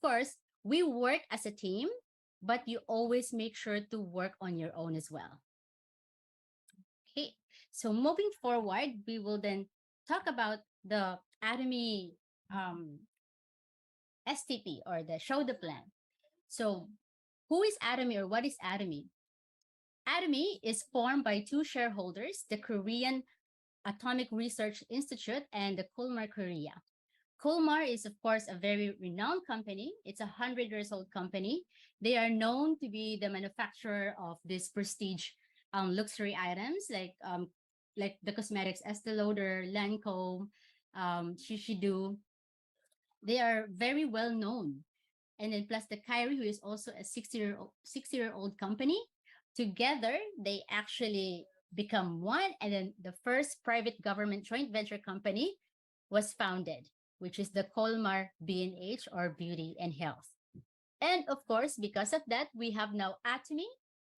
course, we work as a team, but you always make sure to work on your own as well. Okay, so moving forward, we will then talk about the Atomy STP, or the show the plan. So who is Atomy, or what is Atomy? Atomy is formed by two shareholders, the Korean Atomic Research Institute and the Kulmar Korea. Kulmar is, of course, a very renowned company. It's a 100 years old company. They are known to be the manufacturer of this prestige luxury items like the cosmetics Estee Lauder, Lancome, Shiseido. They are very well known. And then plus the Kyrie, who is also a 60-year-old company. Together, they actually become one. And then the first private government joint venture company was founded, which is the Colmar B&H, or Beauty and Health. And of course, because of that, we have now Atomy,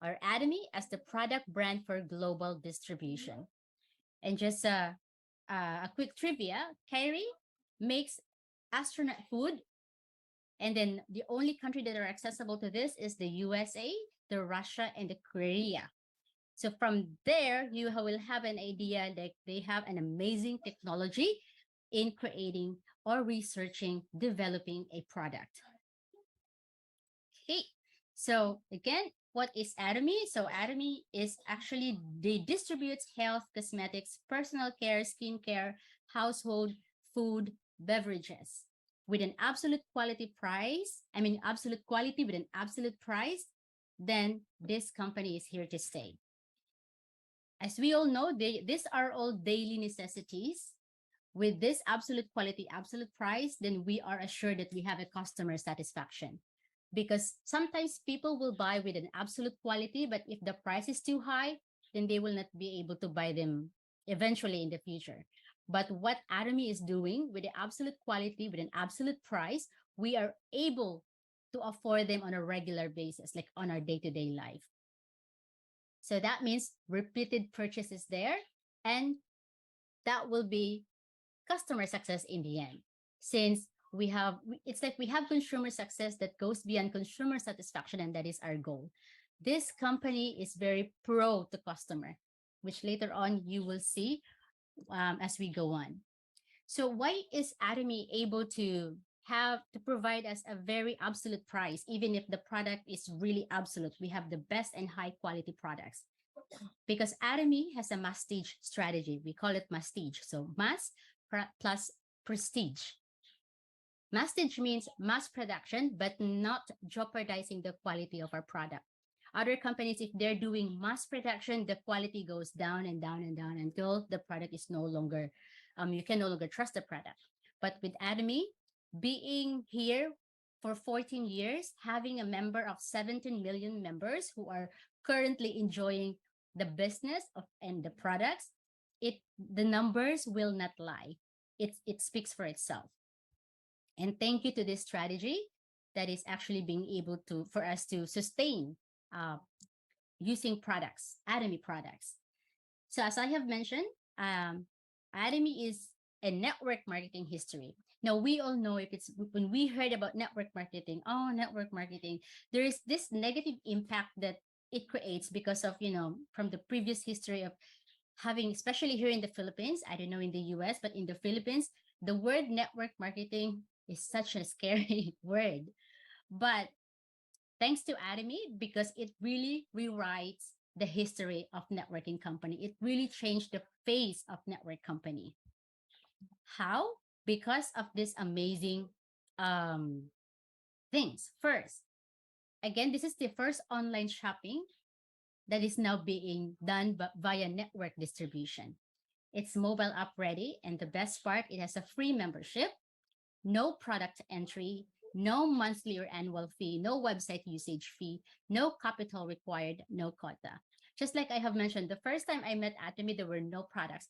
or Atomy, as the product brand for global distribution. And just a quick trivia, Kyrie makes astronaut food. And then the only country that are accessible to this is the USA, the Russia, and the Korea. So from there, you will have an idea that they have an amazing technology in creating or researching, developing a product. Okay, so again, what is Atomy? So Atomy is actually, they distributes health, cosmetics, personal care, skincare, household, food, beverages with an absolute quality price. I mean, absolute quality with an absolute price. Then this company is here to stay. As we all know, these are all daily necessities. With this absolute quality, absolute price, then we are assured that we have a customer satisfaction. Because sometimes people will buy with an absolute quality, but if the price is too high, then they will not be able to buy them eventually in the future. But what Atomy is doing with the absolute quality, with an absolute price, we are able to afford them on a regular basis, like on our day-to-day life. So that means repeated purchases there, and that will be customer success in the end. Since it's like we have consumer success that goes beyond consumer satisfaction, and that is our goal. This company is very pro to customer, which later on you will see as we go on. So why is Atomy able to provide us a very absolute price, even if the product is really absolute? We have the best and high quality products because Atomy has a mastige strategy. We call it mastige. So mass plus prestige. Mastige means mass production, but not jeopardizing the quality of our product. Other companies, if they're doing mass production, the quality goes down and down and down until the product is no longer, you can no longer trust the product. But with Atomy, being here for 14 years, having a member of 17 million members who are currently enjoying the business and the products, the numbers will not lie. It speaks for itself. And thank you to this strategy that is actually being able for us to sustain using products, Atomy products. So as I have mentioned, Atomy is a network marketing history. Now, we all know when we heard about network marketing, there is this negative impact that it creates because of, from the previous history of having, especially here in the Philippines, I don't know in the US, but in the Philippines, the word network marketing is such a scary word. But thanks to Atomy, because it really rewrites the history of networking company. It really changed the face of network company. How? Because of this amazing things. First, again, this is the first online shopping that is now being done via network distribution. It's mobile app ready, and the best part, it has a free membership, no product entry, no monthly or annual fee, no website usage fee, no capital required, no quota. Just like I have mentioned, the first time I met Atomy, there were no products.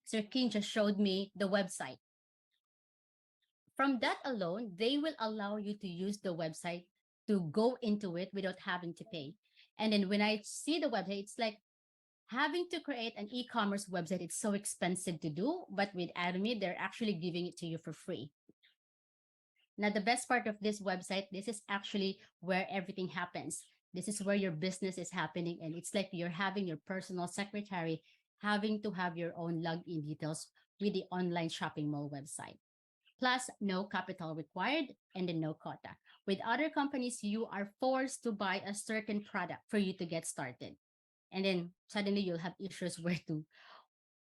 Sir King just showed me the website. From that alone, they will allow you to use the website to go into it without having to pay. And then when I see the website, it's like having to create an e-commerce website. It's so expensive to do, but with Atomy, they're actually giving it to you for free. Now, the best part of this website, this is actually where everything happens. This is where your business is happening. And it's like you're having your personal secretary having to have your own login details with the online shopping mall website. Plus, no capital required and then no quota. With other companies, you are forced to buy a certain product for you to get started. And then suddenly you'll have issues where to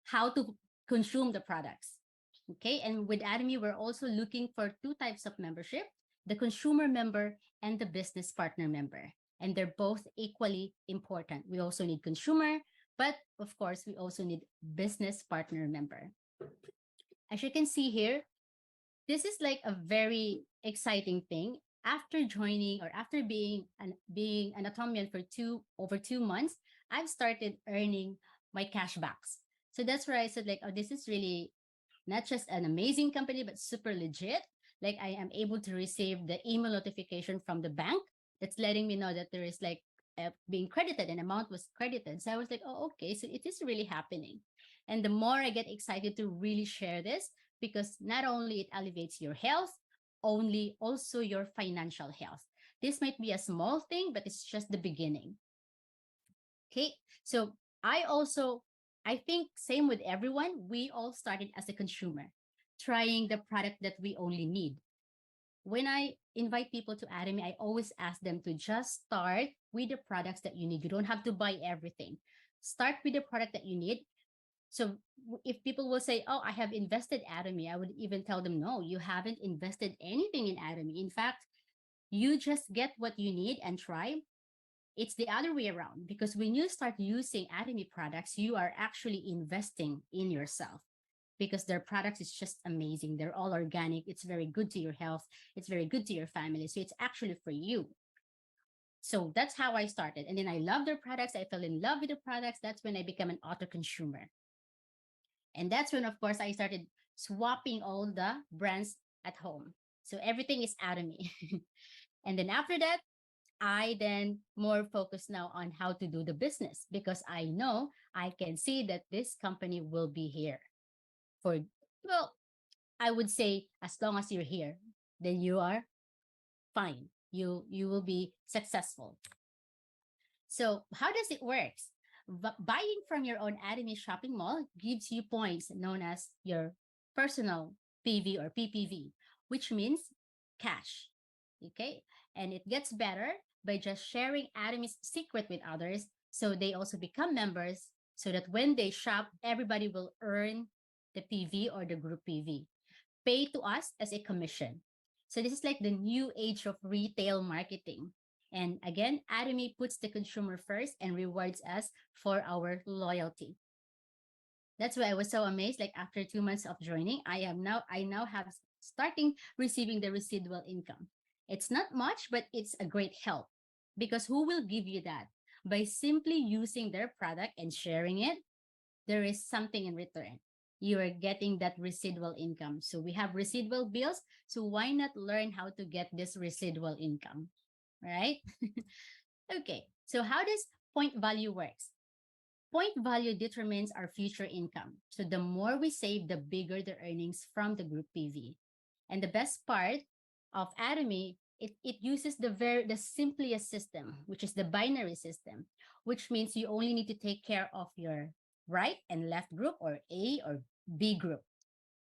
how to consume the products. Okay. And with Atomy, we're also looking for two types of membership, the consumer member and the business partner member. And they're both equally important. We also need consumer, but of course, we also need business partner member. As you can see here, this is like a very exciting thing. After joining or after being an Atomian for over 2 months, I've started earning my cashbacks. So that's where I said like, oh, this is really not just an amazing company, but super legit. Like I am able to receive the email notification from the bank that's letting me know that there is like being credited, an amount was credited. So I was like, oh, okay, so it is really happening. And the more I get excited to really share this, because not only it elevates your health, only also your financial health. This might be a small thing, but it's just the beginning. Okay. So I think same with everyone, we all started as a consumer, trying the product that we only need. When I invite people to Atomy, I always ask them to just start with the products that you need. You don't have to buy everything. Start with the product that you need. So if people will say, oh, I have invested Atomy, I would even tell them, no, you haven't invested anything in Atomy. In fact, you just get what you need and try. It's the other way around, because when you start using Atomy products, you are actually investing in yourself, because their products is just amazing. They're all organic. It's very good to your health. It's very good to your family. So it's actually for you. So that's how I started. And then I love their products. I fell in love with the products. That's when I became an auto consumer. And that's when, of course, I started swapping all the brands at home. So everything is Atomy. And then after that, I then more focus now on how to do the business, because I know I can see that this company will be here for, well, I would say as long as you're here, then you are fine. You will be successful. So how does it work? Buying from your own Atomy shopping mall gives you points known as your personal PV or PPV, which means cash. Okay. And it gets better by just sharing Atomy's secret with others. So they also become members, so that when they shop, everybody will earn the PV or the group PV. Pay to us as a commission. So this is like the new age of retail marketing. And again, Atomy puts the consumer first and rewards us for our loyalty. That's why I was so amazed. Like after 2 months of joining, I now have starting receiving the residual income. It's not much, but it's a great help, because who will give you that? By simply using their product and sharing it, there is something in return. You are getting that residual income. So we have residual bills. So why not learn how to get this residual income? Right? Okay. So how does point value works? Point value determines our future income. So the more we save, the bigger the earnings from the group PV. And the best part of Atomy, it uses the simplest system, which is the binary system, which means you only need to take care of your right and left group, or A or B group.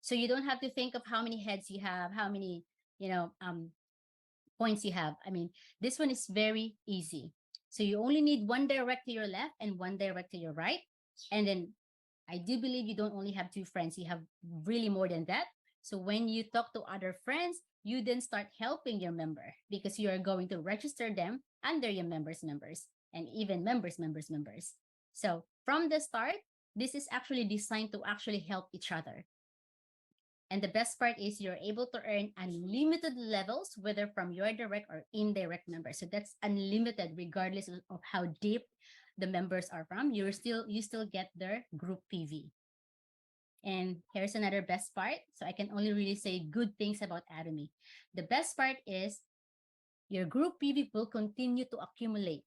So you don't have to think of how many heads you have, how many, you know, points you have. I mean, this one is very easy. So you only need one direct to your left and one direct to your right. And then I do believe you don't only have two friends, you have really more than that. So when you talk to other friends, you then start helping your member, because you are going to register them under your members, and even members. So from the start, this is actually designed to actually help each other. And the best part is you're able to earn unlimited levels, whether from your direct or indirect members. So that's unlimited, regardless of how deep the members are from. You still get their group PV. And here's another best part. So I can only really say good things about Atomy. The best part is your group PV will continue to accumulate.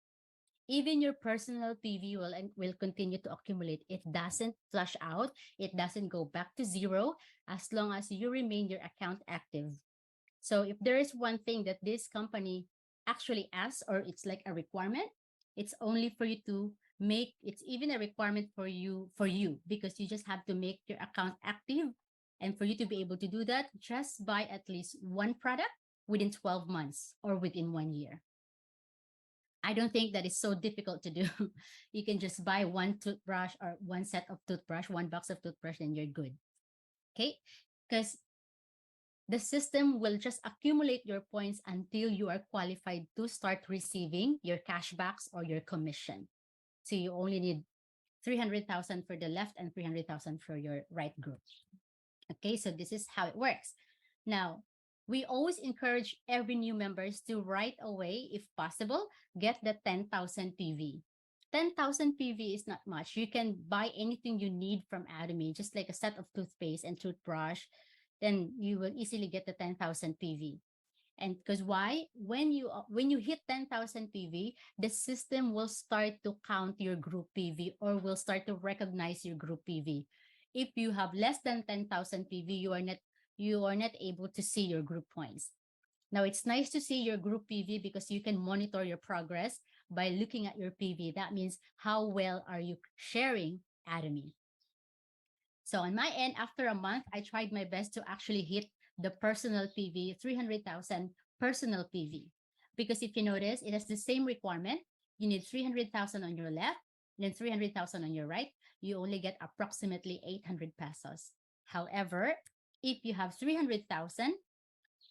Even your personal PV will continue to accumulate. It doesn't flush out. It doesn't go back to zero, as long as you remain your account active. So if there is one thing that this company actually asks, or it's like a requirement, it's only for you to make, it's even a requirement for you, because you just have to make your account active. And for you to be able to do that, just buy at least one product within 12 months or within 1 year. I don't think that is so difficult to do. You can just buy one toothbrush or one set of toothbrush, one box of toothbrush, and you're good. Okay? Because the system will just accumulate your points until you are qualified to start receiving your cashbacks or your commission. So you only need 300,000 for the left and 300,000 for your right group. Okay, so this is how it works. Now, we always encourage every new members to right away, if possible, get the 10,000 PV. 10,000 PV is not much. You can buy anything you need from Atomy, just like a set of toothpaste and toothbrush, then you will easily get the 10,000 PV. And because why? When you hit 10,000 PV, the system will start to count your group PV, or will start to recognize your group PV. If you have less than 10,000 PV, you are not able to see your group points. Now, it's nice to see your group PV because you can monitor your progress by looking at your PV. That means how well are you sharing Atomy. So on my end, after a month, I tried my best to actually hit the personal PV, 300,000 personal PV. Because if you notice, it has the same requirement. You need 300,000 on your left, and then 300,000 on your right. You only get approximately 800 pesos. However, if you have 300,000,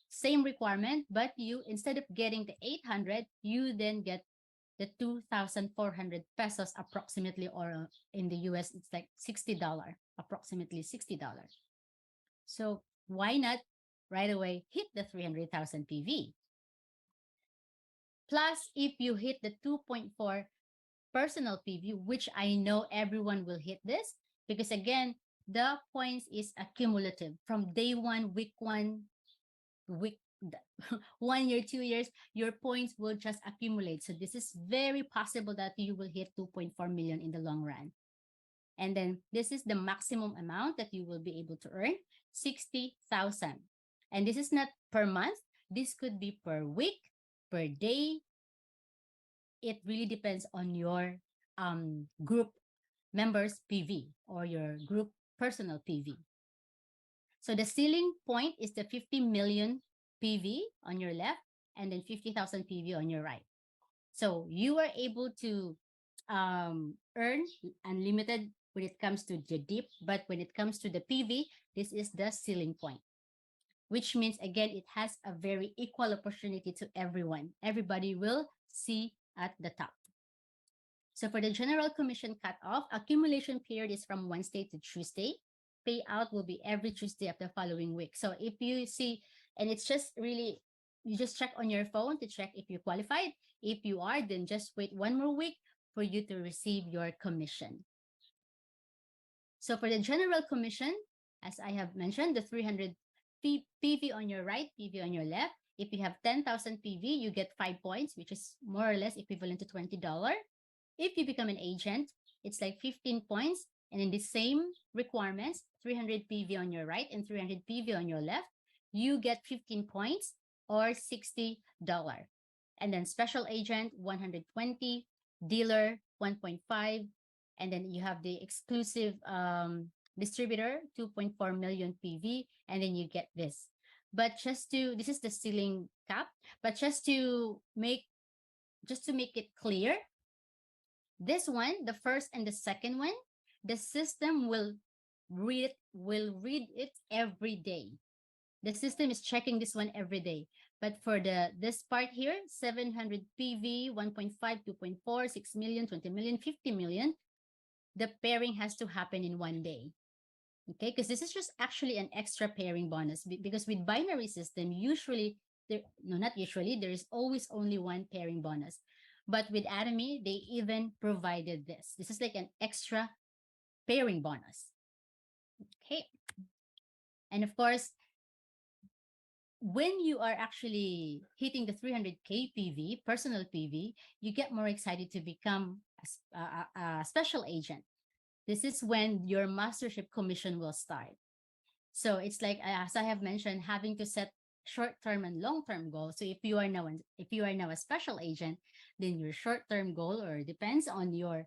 same requirement, but you, instead of getting the 800, you then get the 2,400 pesos approximately, or in the US, it's like $60, approximately $60. So why not right away hit the 300,000 PV? Plus, if you hit the 2.4 personal PV, which I know everyone will hit this, because again, the points is accumulative from day one, week one, week 1 year, 2 years, your points will just accumulate. So this is very possible that you will hit 2.4 million in the long run. And then this is the maximum amount that you will be able to earn, 60,000. And this is not per month. This could be per week, per day. It really depends on your group members PV or your group personal PV. So the ceiling point is the 50 million PV on your left, and then 50,000 PV on your right. So you are able to earn unlimited when it comes to the dip, but when it comes to the PV, this is the ceiling point, which means, again, it has a very equal opportunity to everyone. Everybody will see at the top. So for the general commission cutoff, accumulation period is from Wednesday to Tuesday. Payout will be every Tuesday of the following week. So if you see, and it's just really, you just check on your phone to check if you're qualified. If you are, then just wait one more week for you to receive your commission. So for the general commission, as I have mentioned, the 300 PV on your right, PV on your left. If you have 10,000 PV, you get 5 points, which is more or less equivalent to $20. If you become an agent, it's like 15 points. And in the same requirements, 300 PV on your right and 300 PV on your left, you get 15 points or $60. And then special agent, 120, dealer, 1.5. And then you have the exclusive distributor, 2.4 million PV. And then you get this. But this is the ceiling cap. But just to make it clear, this one, the first and the second one, the system will read it every day. The system is checking this one every day. But for this part here, 700 PV, 1.5, 2.4, 6 million, 20 million, 50 million, the pairing has to happen in one day. Okay, because this is just actually an extra pairing bonus, because with binary system, not usually, there is always only one pairing bonus. But with Atomy, they even provided this. This is like an extra pairing bonus. Okay. And of course, when you are actually hitting the 300K PV, personal PV, you get more excited to become a special agent. This is when your mastership commission will start. So it's like, as I have mentioned, having to set short-term and long-term goal. So if you are now a special agent, then your short-term goal, or depends on your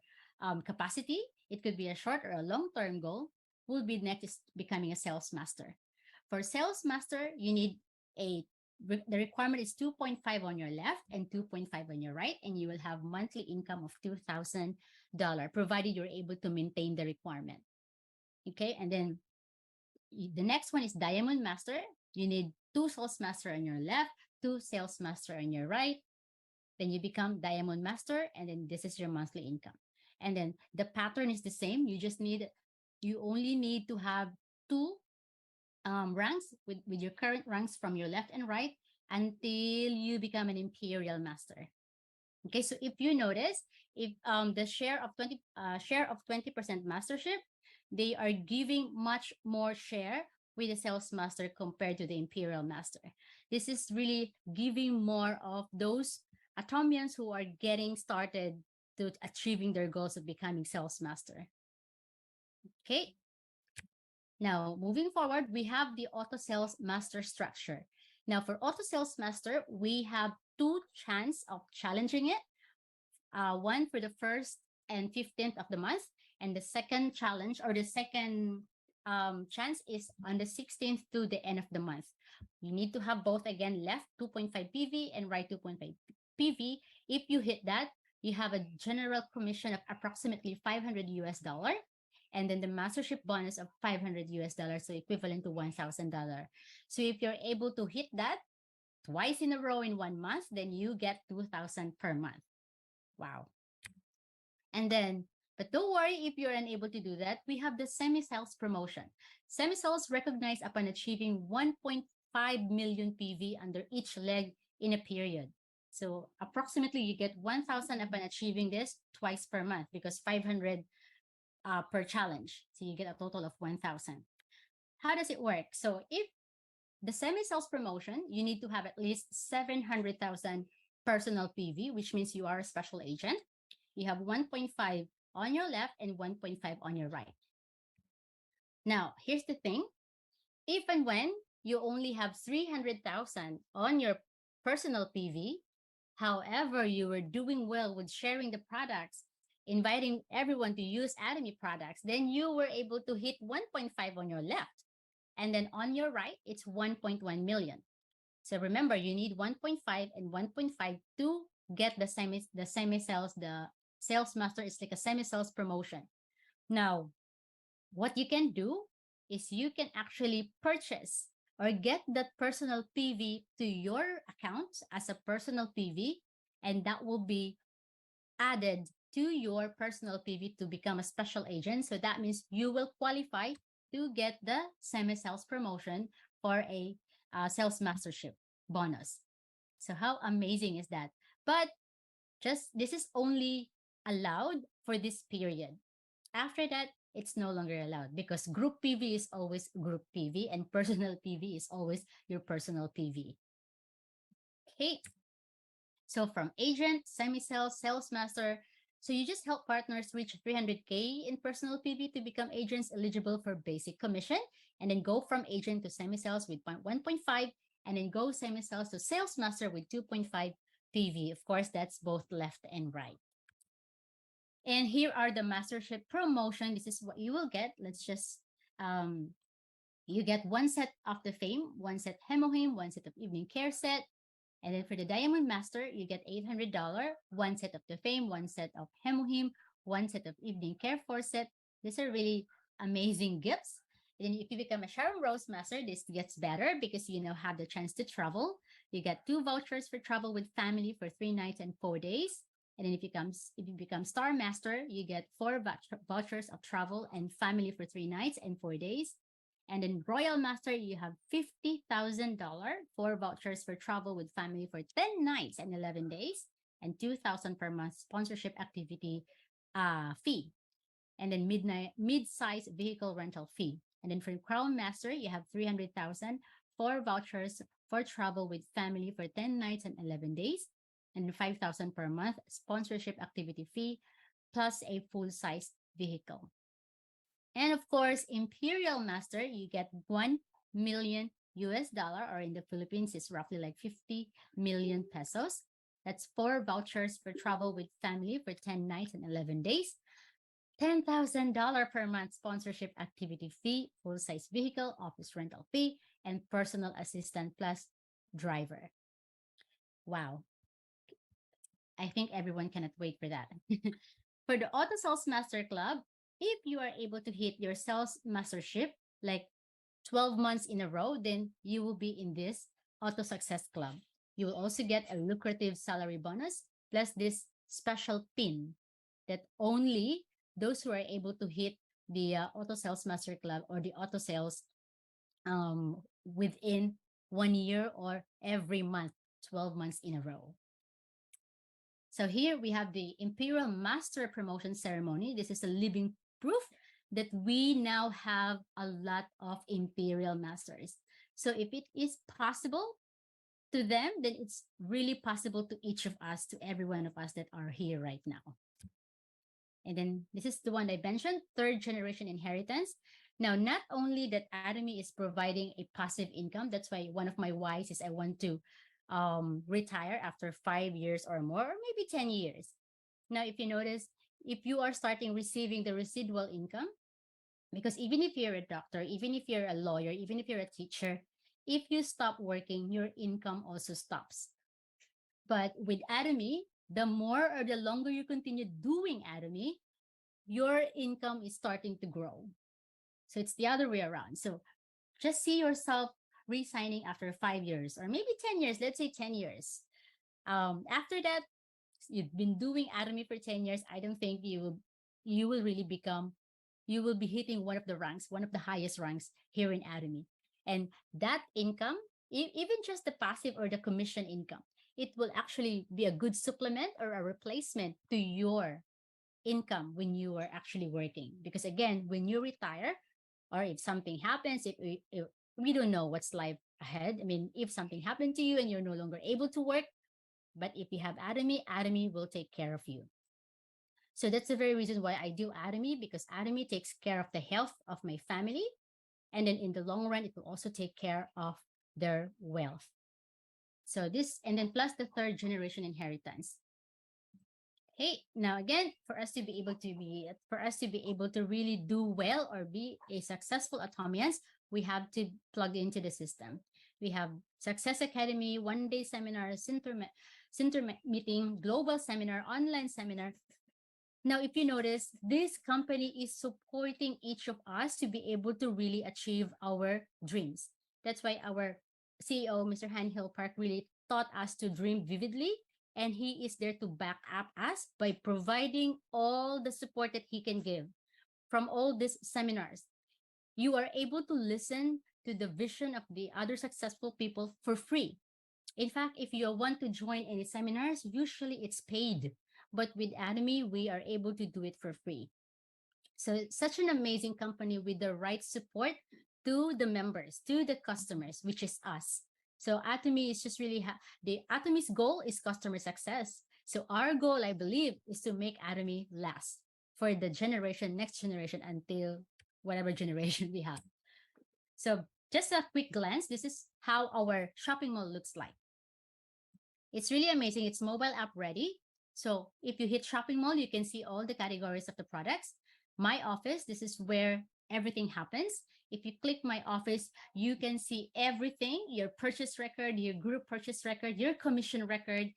capacity, it could be a short or a long-term goal, will be next is becoming a sales master. For sales master, you need the requirement is 2.5 on your left and 2.5 on your right, and you will have monthly income of $2,000, provided you're able to maintain the requirement. Okay, and then the next one is diamond master. You need 2 sales master on your left, 2 sales master on your right. Then you become diamond master, and then this is your monthly income. And then the pattern is the same. You only need to have 2 ranks with your current ranks from your left and right until you become an imperial master. Okay, so if you notice, if the share of 20% mastership, they are giving much more share with the sales master compared to the imperial master. This is really giving more of those Atomians who are getting started to achieving their goals of becoming sales master. Okay. Now, moving forward, we have the auto sales master structure. Now, for auto sales master, we have 2 chance of challenging it. One for the 1st and 15th of the month, and the second challenge, or the second chance, is on the 16th to the end of the month. You need to have both, again, left 2.5 PV and right 2.5 PV. If you hit that, you have a general commission of approximately $500, and then the mastership bonus of $500, so equivalent to $1,000. So if you're able to hit that twice in a row in 1 month, then you get $2,000 per month. Wow. And then, but don't worry if you're unable to do that. We have the semi-sales promotion. Semi-sales recognized upon achieving 1.5 million PV under each leg in a period. So approximately you get 1,000 upon achieving this twice per month, because 500 per challenge. So you get a total of 1,000. How does it work? So if the semi-sales promotion, you need to have at least 700,000 personal PV, which means you are a special agent. You have 1.5 on your left and 1.5 on your right. Now, here's the thing. If and when you only have 300,000 on your personal PV, however, you were doing well with sharing the products, inviting everyone to use Atomy products, then you were able to hit 1.5 on your left. And then on your right, it's 1.1 million. So remember, you need 1.5 and 1.5 to get the semi-sales. The sales master is like a semi-sales promotion. Now, what you can do is you can actually purchase or get that personal PV to your account as a personal PV, and that will be added to your personal PV to become a special agent. So that means you will qualify to get the semi-sales promotion for a sales mastership bonus. So how amazing is that? But this is only allowed for this period. After that, it's no longer allowed, because group PV is always group PV and personal PV is always your personal PV. Okay. So from agent, semi-sales, sales master, so you just help partners reach 300K in personal PV to become agents eligible for basic commission, and then go from agent to semi-sales with 1.5, and then go semi-sales to sales master with 2.5 PV. Of course, that's both left and right. And here are the mastership promotion. This is what you will get. Let's just, you get 1 set of the Fame, 1 set Hemohim, 1 set of Evening Care set. And then for the Diamond Master, you get $800, 1 set of the Fame, 1 set of Hemohim, 1 set of Evening Care 4 set. These are really amazing gifts. And then if you become a Sharon Rose Master, this gets better because you now have the chance to travel. You get 2 vouchers for travel with family for 3 nights and 4 days. And then if you become Star Master, you get 4 vouchers of travel and family for 3 nights and 4 days. And then Royal Master, you have $50,000, 4 vouchers for travel with family for 10 nights and 11 days, and $2,000 per month sponsorship activity fee. And then mid-size vehicle rental fee. And then for Crown Master, you have $300,000, 4 vouchers for travel with family for 10 nights and 11 days, and $5,000 per month sponsorship activity fee, plus a full-size vehicle. And of course, Imperial Master, you get $1 million US dollar, or in the Philippines, is roughly like 50 million pesos. That's 4 vouchers for travel with family for 10 nights and 11 days. $10,000 per month sponsorship activity fee, full-size vehicle, office rental fee, and personal assistant plus driver. Wow. I think everyone cannot wait for that. For the Auto Sales Master Club, if you are able to hit your sales mastership like 12 months in a row, then you will be in this Auto Success Club. You will also get a lucrative salary bonus plus this special pin that only those who are able to hit the Auto Sales Master Club or the Auto Sales within 1 year or every month, 12 months in a row. So here we have the Imperial Master Promotion Ceremony. This is a living proof that we now have a lot of Imperial Masters. So if it is possible to them, then it's really possible to each of us, to every one of us that are here right now. And then this is the one I mentioned, third generation inheritance. Now, not only that Atomy is providing a passive income, that's why one of my whys is I want to retire after 5 years or more, or maybe 10 years. Now, if you notice, if you are starting receiving the residual income, because even if you're a doctor, even if you're a lawyer, even if you're a teacher, if you stop working, your income also stops. But with Atomy, the more or the longer you continue doing Atomy, your income is starting to grow. So it's the other way around. So just see yourself resigning after 5 years or maybe 10 years, let's say 10 years. After that, you've been doing Atomy for 10 years. I don't think you will really become, you will be hitting one of the ranks, one of the highest ranks here in Atomy. And that income, even just the passive or the commission income, it will actually be a good supplement or a replacement to your income when you are actually working. Because again, when you retire, or if something happens, if we don't know what's life ahead. I mean, if something happened to you and you're no longer able to work, but if you have Atomy, Atomy will take care of you. So that's the very reason why I do Atomy, because Atomy takes care of the health of my family. And then in the long run, it will also take care of their wealth. So this, and then plus the third generation inheritance. Hey, now again, for us to be able to really do well or be a successful Atomians, we have to plug into the system. We have Success Academy, one-day seminar, Center meeting, global seminar, online seminar. Now, if you notice, this company is supporting each of us to be able to really achieve our dreams. That's why our CEO, Mr. Hill Park, really taught us to dream vividly. And he is there to back up us by providing all the support that he can give from all these seminars. You are able to listen to the vision of the other successful people for free. In fact, if you want to join any seminars, usually it's paid. But with Atomy, we are able to do it for free. So it's such an amazing company with the right support to the members, to the customers, which is us. So Atomy is just really, the Atomy's goal is customer success. So our goal, I believe, is to make Atomy last for the next generation, until whatever generation we have. So just a quick glance, this is how our shopping mall looks like. It's really amazing. It's mobile app ready. So if you hit shopping mall, you can see all the categories of the products. My office, this is where everything happens. If you click my office, you can see everything, your purchase record, your group purchase record, your commission record.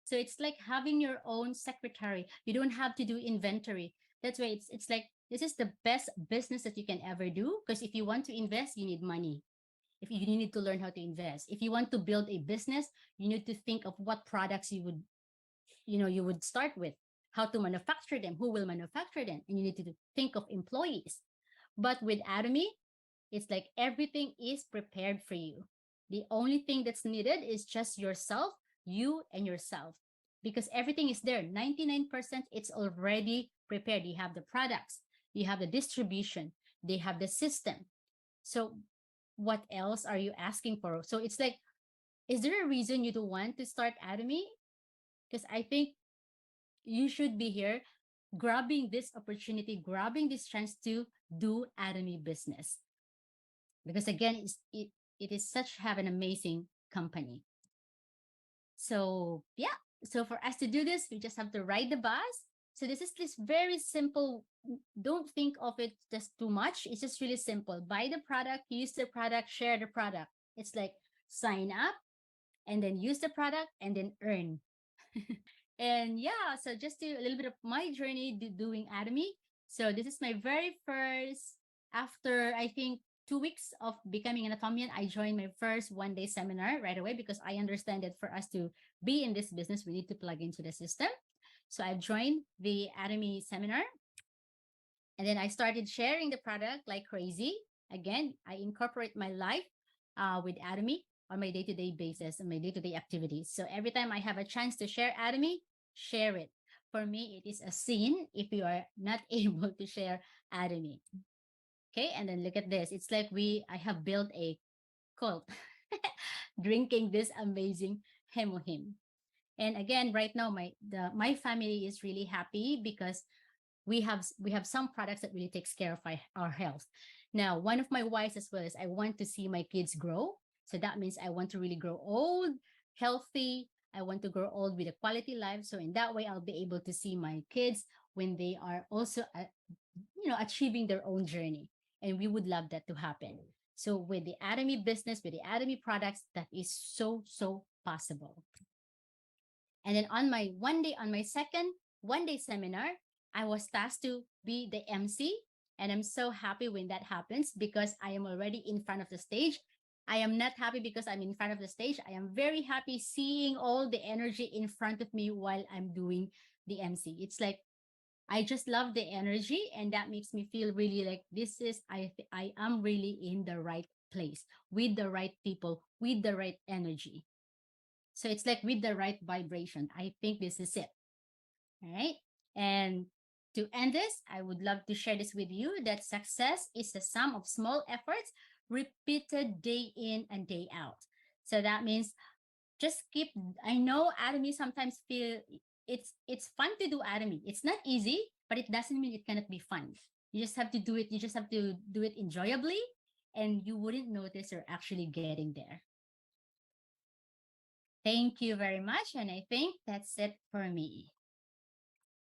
So it's like having your own secretary. You don't have to do inventory. That's why it's like, this is the best business that you can ever do. Because if you want to invest, you need money. If you need to learn how to invest. If you want to build a business, you need to think of what products you would start with, how to manufacture them, who will manufacture them, and you need to think of employees. But with Atomy, it's like everything is prepared for you. The only thing that's needed is just yourself, you and yourself, because everything is there. 99%, it's already prepared. You have the products, you have the distribution, they have the system. So what else are you asking for? So it's like, is there a reason you don't want to start Atomy? Because I think you should be here grabbing this opportunity, grabbing this chance to do Atomy business. Because again, it is such have an amazing company. So yeah, so for us to do this, we just have to ride the bus. So this is this very simple. Don't think of it just too much. It's just really simple. Buy the product, use the product, share the product. It's like sign up and then use the product and then earn. And yeah, so just to a little bit of my journey doing Atomy. So this is my very first, after I think 2 weeks of becoming an Atomian, I joined my first 1 day seminar right away because I understand that for us to be in this business, we need to plug into the system. So I've joined the Atomy seminar, and then I started sharing the product like crazy. Again, I incorporate my life with Atomy on my day-to-day basis and my day-to-day activities. So every time I have a chance to share Atomy, share it. For me, it is a sin if you are not able to share Atomy. Okay, and then look at this. It's like I have built a cult drinking this amazing hemohim. And again, right now, my family is really happy because we have some products that really takes care of our health. Now, one of my whys as well is I want to see my kids grow. So that means I want to really grow old, healthy. I want to grow old with a quality life. So in that way, I'll be able to see my kids when they are also, achieving their own journey. And we would love that to happen. So with the Atomy business, with the Atomy products, that is so possible. And then on my second 1 day seminar, I was tasked to be the MC. And I'm so happy when that happens because I am already in front of the stage. I am not happy because I'm in front of the stage. I am very happy seeing all the energy in front of me while I'm doing the MC. It's like, I just love the energy, and that makes me feel really like I am really in the right place with the right people, with the right energy. So it's like with the right vibration. I think this is it. All right. And to end this, I would love to share this with you that success is the sum of small efforts repeated day in and day out. So that means just keep, I know Atomy sometimes feel it's fun to do Atomy. It's not easy, but it doesn't mean it cannot be fun. You just have to do it. You just have to do it enjoyably, and you wouldn't notice you're actually getting there. Thank you very much. And I think that's it for me.